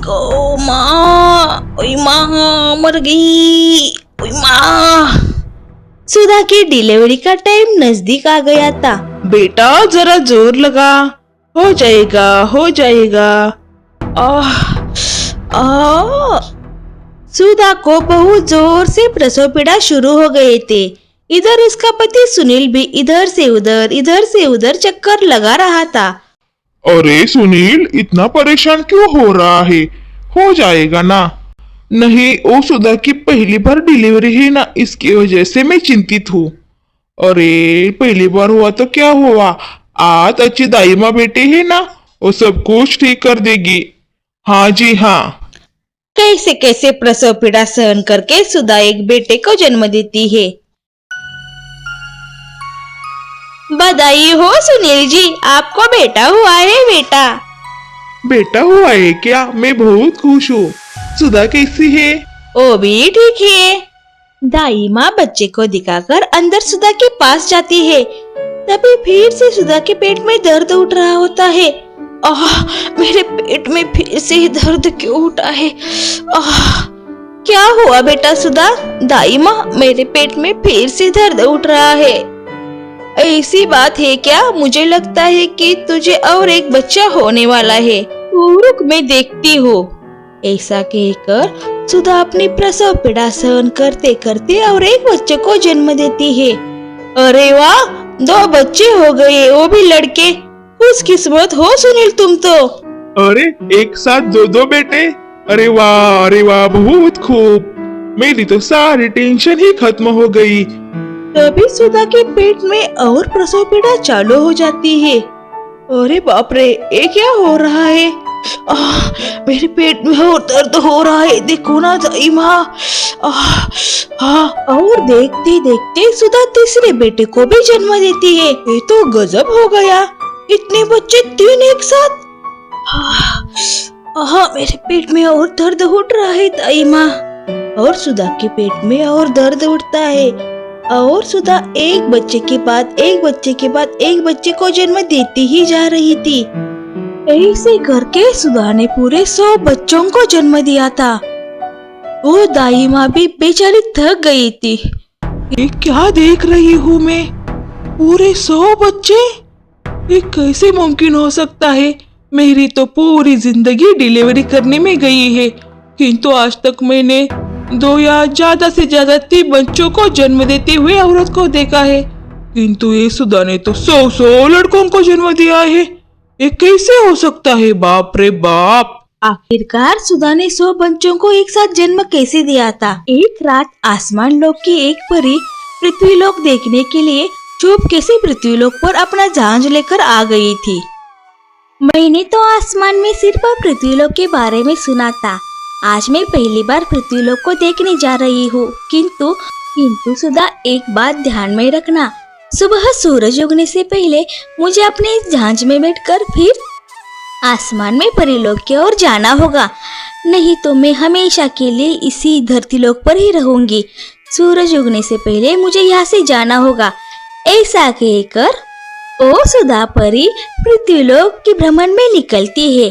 को माँ, ओई माँ मर गई, ओई माँ। सुधा की डिलीवरी का टाइम नजदीक आ गया था। बेटा जरा जोर लगा, हो जाएगा हो जाएगा। आह, आह। सुधा को बहुत जोर से प्रसव पीड़ा शुरू हो गए थे। इधर उसका पति सुनील भी इधर से उधर चक्कर लगा रहा था। अरे सुनील, इतना परेशान क्यों हो रहा है? हो जाएगा ना। नहीं, ओ सुधा की पहली बार डिलीवरी है ना, इसकी वजह से मैं चिंतित हूँ। अरे पहली बार हुआ तो क्या हुआ, आज अच्छी दाई माँ बेटे है ना, वो सब कुछ ठीक कर देगी। हाँ जी हाँ। कैसे कैसे प्रसव पीड़ा सहन करके सुधा एक बेटे को जन्म देती है। बधाई हो सुनील जी, आपको बेटा हुआ है। बेटा हुआ है क्या? मैं बहुत खुश हूँ। सुधा कैसी है? वो भी ठीक है। दाई माँ बच्चे को दिखाकर अंदर सुधा के पास जाती है। तभी फिर से सुधा के पेट में दर्द उठ रहा होता है। आह, मेरे पेट में फिर से दर्द क्यों उठा है? आह, क्या हुआ बेटा सुधा? दाई माँ, मेरे पेट में फिर से दर्द उठ रहा है। ऐसी बात है क्या? मुझे लगता है कि तुझे और एक बच्चा होने वाला है। तू रुक, मैं देखती हूँ। ऐसा कहकर सुधा अपनी प्रसव पीड़ा सहन करते करते और एक बच्चे को जन्म देती है। अरे वाह, 2 बच्चे हो गए, वो भी लड़के। खुशकिस्मत हो सुनील तुम तो। अरे एक साथ 2 बेटे? अरे वाह, बहुत खूब। मेरी तो सारी टेंशन ही खत्म हो गई। तभी सुधा के पेट में और प्रसव पीड़ा चालू हो जाती है। अरे बाप रे, ये क्या हो रहा है? मेरे पेट में और दर्द हो रहा है, देखो ना दाई माँ। हाँ, और देखते देखते सुधा तीसरे बेटे को भी जन्म देती है। ये तो गजब हो गया, इतने बच्चे 3 एक साथ। हाँ, मेरे पेट में और दर्द उठ रहा है दाई माँ। और सुधा के पेट में और दर्द उठता है और सुधा एक बच्चे के बाद एक बच्चे को जन्म देती ही जा रही थी। ऐसे करके सुधा ने पूरे 100 बच्चों को जन्म दिया था। वो दाई माँ भी बेचारी थक गई थी। ये क्या देख रही हूँ मैं? पूरे 100 बच्चे? ये कैसे मुमकिन हो सकता है? मेरी तो पूरी जिंदगी डिलीवरी करने में गई है, किंतु आज तक मैंने 2 या ज्यादा से ज्यादा 3 बच्चों को जन्म देते हुए औरत को देखा है, किंतु ये सुधा ने तो 100 लड़कों को जन्म दिया है। ये कैसे हो सकता है? बाप रे बाप। आखिरकार सुधा ने 100 बच्चों को एक साथ जन्म कैसे दिया था? एक रात आसमान लोक की एक परी पृथ्वीलोक देखने के लिए चुपके से पृथ्वीलोक पर अपना जहाज लेकर आ गई थी। मैंने तो आसमान में सिर्फ पृथ्वीलोक के बारे में सुना था। आज मैं पहली बार पृथ्वीलोक को देखने जा रही हूँ। किंतु सुधा, एक बात ध्यान में रखना, सुबह सूरज उगने से पहले मुझे अपने इस जहाज में बैठकर फिर आसमान में परीलोक की ओर जाना होगा, नहीं तो मैं हमेशा के लिए इसी धरतीलोक पर ही रहूंगी। सूरज उगने से पहले मुझे यहाँ से जाना होगा। ऐसा कहकर ओ सुधा परी पृथ्वीलोक के भ्रमण में निकलती है।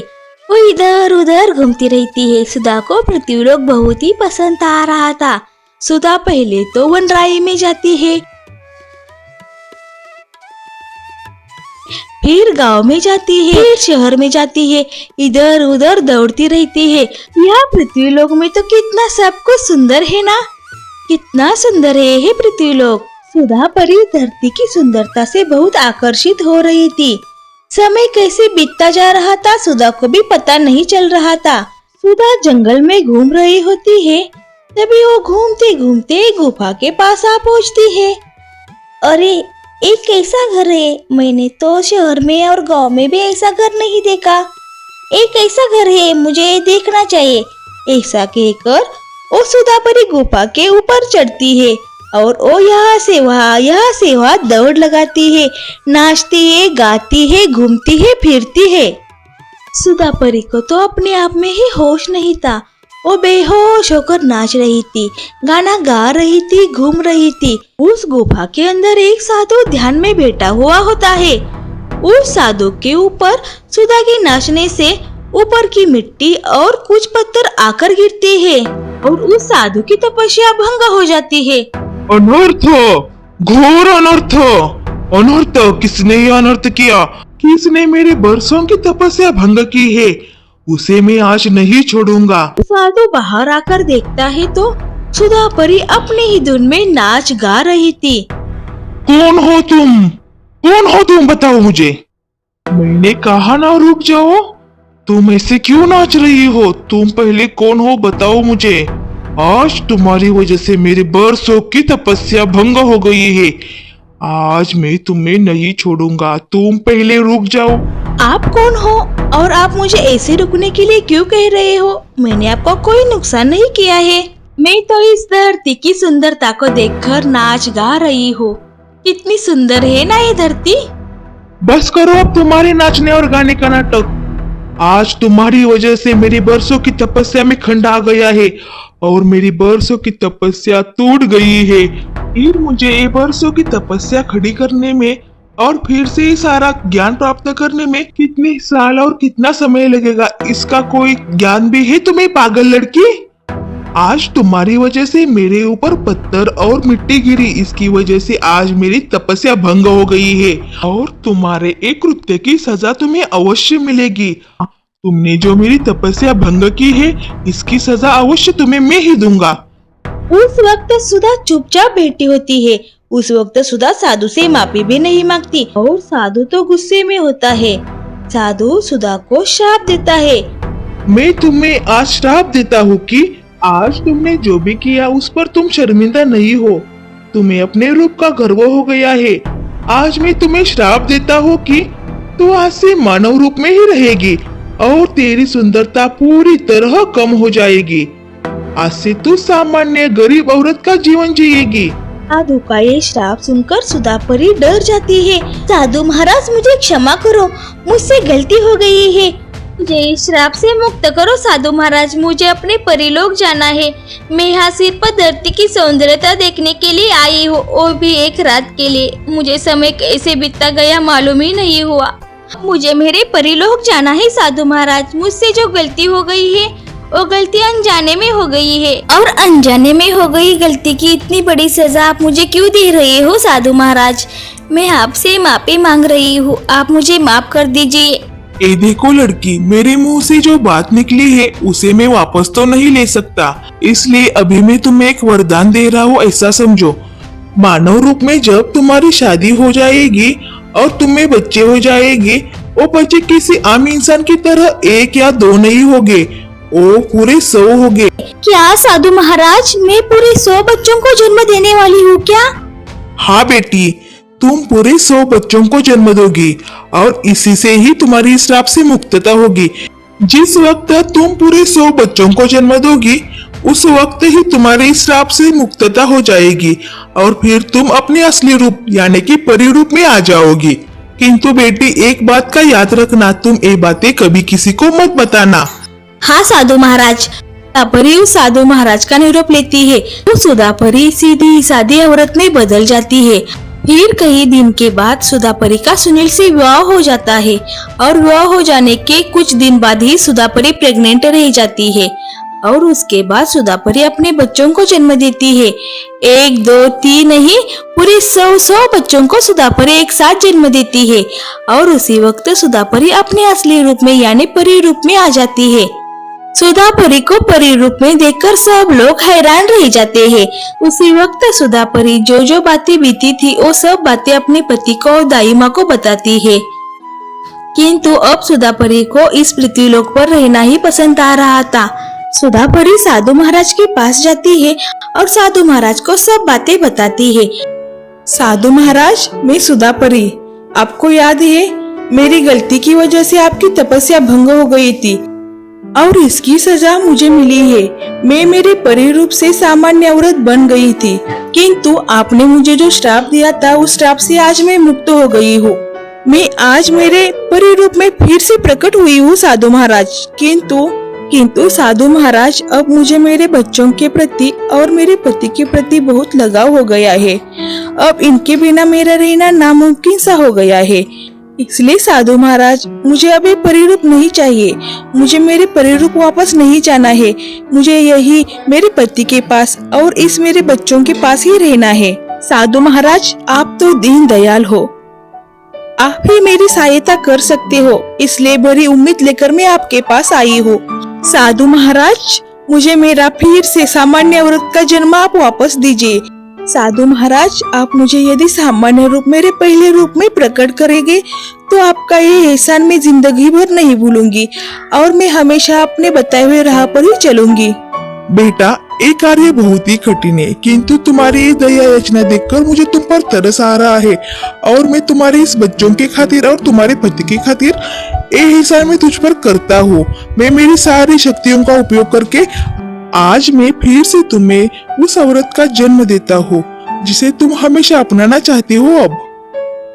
वो इधर उधर घूमती रहती है। सुधा को पृथ्वीलोक बहुत ही पसंद आ रहा था। सुधा पहले तो वनराई में जाती है, फिर गांव में जाती है, फिर शहर में जाती है, इधर उधर दौड़ती रहती है। यह पृथ्वीलोक में तो कितना सब कुछ सुंदर है ना, कितना सुंदर है ये पृथ्वीलोक। सुधा परी धरती की सुंदरता से बहुत आकर्षित हो रही थी। समय कैसे बीतता जा रहा था सुधा को भी पता नहीं चल रहा था। सुधा जंगल में घूम रही होती है, तभी वो घूमते घूमते गुफा के पास आ पहुंचती है। अरे एक कैसा घर है? मैंने तो शहर में और गांव में भी ऐसा घर नहीं देखा। एक ऐसा घर है, मुझे देखना चाहिए। ऐसा कहकर वो सुधा परी गुफा के ऊपर चढ़ती है और वो यहाँ से वहाँ दौड़ लगाती है, नाचती है, गाती है, घूमती है, फिरती है। सुधा परी को तो अपने आप में ही होश नहीं था। वो बेहोश होकर नाच रही थी, गाना गा रही थी, घूम रही थी। उस गुफा के अंदर एक साधु ध्यान में बैठा हुआ होता है। उस साधु के ऊपर सुधा के नाचने से ऊपर की मिट्टी और कुछ पत्थर आकर गिरते हैं और उस साधु की तपस्या भंग हो जाती है। अनर्थ, घोर अनर्थ, अनर्थ, किसने ये अनर्थ किया? किसने मेरे बरसों की तपस्या भंग की है? उसे मैं आज नहीं छोड़ूंगा। साधु बाहर आकर देखता है तो सुधा परी अपनी ही धुन में नाच गा रही थी। कौन हो तुम? कौन हो तुम? बताओ मुझे। मैंने कहा ना रुक जाओ। तुम ऐसे क्यों नाच रही हो? तुम पहले कौन हो बताओ मुझे। आज तुम्हारी वजह से मेरे बरसों की तपस्या भंग हो गई है। आज मैं तुम्हें नहीं छोड़ूंगा। तुम पहले रुक जाओ। आप कौन हो और आप मुझे ऐसे रुकने के लिए क्यों कह रहे हो? मैंने आपको कोई नुकसान नहीं किया है। मैं तो इस धरती की सुंदरता को देखकर नाच गा रही हूँ। कितनी सुंदर है ना ये धरती। बस करो अब तुम्हारे नाचने और गाने का नाटक। आज तुम्हारी वजह से मेरी बरसों की तपस्या में खंड आ गया है और मेरी बरसों की तपस्या टूट गई है। फिर मुझे ये बरसों की तपस्या खड़ी करने में और फिर से ये सारा ज्ञान प्राप्त करने में कितने साल और कितना समय लगेगा, इसका कोई ज्ञान भी है तुम्हें, पागल लड़की? आज तुम्हारी वजह से मेरे ऊपर पत्थर और मिट्टी गिरी, इसकी वजह से आज मेरी तपस्या भंग हो गई है और तुम्हारे एक कृत्य की सजा तुम्हें अवश्य मिलेगी। तुमने जो मेरी तपस्या भंग की है, इसकी सजा अवश्य तुम्हें मैं ही दूंगा। उस वक्त सुधा चुपचाप बैठी होती है। उस वक्त सुधा साधु से माफी भी नहीं मांगती और साधु तो गुस्से में होता है। साधु सुधा को श्राप देता है। मैं तुम्हें आज श्राप देता हूँ कि आज तुमने जो भी किया उस पर तुम शर्मिंदा नहीं हो। तुम्हें अपने रूप का गर्व हो गया है। आज मैं तुम्हें श्राप देता हूँ कि तू आज से मानव रूप में ही रहेगी और तेरी सुंदरता पूरी तरह कम हो जाएगी। आज से तू सामान्य गरीब औरत का जीवन जिएगी। साधु का ये श्राप सुनकर सुधा परी डर जाती है। साधु महाराज मुझे क्षमा करो, मुझसे गलती हो गई है। मुझे इस श्राप से मुक्त करो साधु महाराज। मुझे अपने परिलोक जाना है। मैं यहाँ सिर्फ धरती की सौंदर्यता देखने के लिए आई हूँ, वो भी एक रात के लिए। मुझे समय कैसे बीतता गया मालूम ही नहीं हुआ। मुझे मेरे परिलोक जाना है साधु महाराज। मुझसे जो गलती हो गई है वो गलती अनजाने में हो गई है और अनजाने में हो गई गलती की इतनी बड़ी सजा आप मुझे क्यों दे रहे हो साधु महाराज? मैं आपसे माफी मांग रही हूँ, आप मुझे माफ कर दीजिए। ए देखो लड़की, मेरे मुंह से जो बात निकली है उसे मैं वापस तो नहीं ले सकता, इसलिए अभी मैं तुम्हें एक वरदान दे रहा हूँ, ऐसा समझो। मानव रूप में जब तुम्हारी शादी हो जाएगी और तुम्हें बच्चे हो जाएंगे, वो बच्चे किसी आम इंसान की तरह 1 या 2 नहीं होंगे, वो पूरे 100 होंगे। क्या साधु महाराज, मैं पूरे 100 बच्चों को जन्म देने वाली हूँ क्या? हाँ बेटी, तुम पूरे 100 बच्चों को जन्म दोगी और इसी से ही तुम्हारी श्राप से मुक्तता होगी। जिस वक्त तुम पूरे 100 बच्चों को जन्म दोगी उस वक्त ही तुम्हारे श्राप से मुक्तता हो जाएगी और फिर तुम अपने असली रूप यानी कि परी रूप में आ जाओगी। किंतु बेटी एक बात का याद रखना, तुम ये बातें कभी किसी को मत बताना। हाँ साधु महाराज। सुधापरी उस साधु महाराज का निरूप लेती है तो सुधापरी सीधी सादी औरत में बदल जाती है। फिर कई दिन के बाद सुधापरी का सुनील से विवाह हो जाता है और विवाह हो जाने के कुछ दिन बाद ही सुधापरी प्रेग्नेंट रह जाती है और उसके बाद सुधापरी अपने बच्चों को जन्म देती है। 1, 2, 3 नहीं, पूरे 100 बच्चों को सुधापरी एक साथ जन्म देती है और उसी वक्त सुधापरी अपने असली रूप में यानी परी रूप में आ जाती है। सुधापरी को परी रूप में देखकर सब लोग हैरान रह जाते हैं। उसी वक्त सुधापरी जो जो बातें बीती थी वो सब बातें अपने पति को और दाई माँ को बताती है। किंतु अब सुधापरी को इस पृथ्वीलोक पर रहना ही पसंद आ रहा था। सुधापरी साधु महाराज के पास जाती है और साधु महाराज को सब बातें बताती है। साधु महाराज, मैं सुधापरी, आपको याद है मेरी गलती की वजह से आपकी तपस्या भंग हो गई थी और इसकी सजा मुझे मिली है। मैं मेरे परी रूप से सामान्य औरत बन गई थी, किंतु आपने मुझे जो श्राप दिया था उस श्राप से आज मैं मुक्त हो गई हूँ। मैं आज मेरे परी रूप में फिर से प्रकट हुई हूँ साधु महाराज। किंतु साधु महाराज, अब मुझे मेरे बच्चों के प्रति और मेरे पति के प्रति बहुत लगाव हो गया है। अब इनके बिना मेरा रहना नामुमकिन सा हो गया है। इसलिए साधु महाराज, मुझे अब ये परिरूप नहीं चाहिए। मुझे मेरे परिरूप वापस नहीं जाना है। मुझे यही मेरे पति के पास और इस मेरे बच्चों के पास ही रहना है। साधु महाराज, आप तो दीन दयाल हो, आप ही मेरी सहायता कर सकते हो, इसलिए बड़ी उम्मीद लेकर मैं आपके पास आई हूँ। साधु महाराज, मुझे मेरा फिर से सामान्य व्रत का जन्म आप वापस दीजिए। साधु महाराज, आप मुझे यदि सामान्य रूप मेरे पहले रूप में प्रकट करेंगे तो आपका ये एहसान मैं जिंदगी भर नहीं भूलूंगी और मैं हमेशा अपने बताए हुए राह पर ही चलूंगी। बेटा, ये कार्य बहुत ही कठिन है, किंतु तुम्हारी ये दया याचना देखकर मुझे तुम पर तरस आ रहा है और मैं तुम्हारे इस बच्चों के खातिर और तुम्हारे पति के खातिर ये एहसान मैं तुझ पर करता हूँ। मैं मेरी सारी शक्तियों का उपयोग करके आज मैं फिर से तुम्हें उस औरत का जन्म देता हूँ जिसे तुम हमेशा अपनाना चाहते हो। अब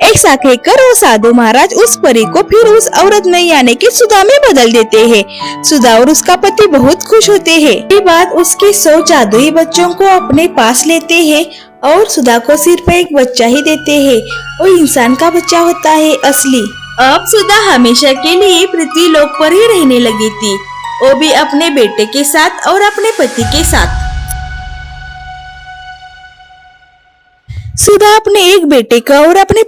ऐसा कहकर वो साधु महाराज उस परी को फिर उस औरत नहीं आने की सुधा में बदल देते हैं। सुधा और उसका पति बहुत खुश होते हैं। ये बात उसके 100 जादुई बच्चों को अपने पास लेते हैं और सुधा को सिर्फ एक बच्चा ही देते हैं। वो इंसान का बच्चा होता है असली। अब सुधा हमेशा के लिए पृथ्वी लोक पर ही रहने लगी थी, वो भी अपने बेटे के साथ और अपने पति के साथ। सुधा अपने एक बेटे का और अपने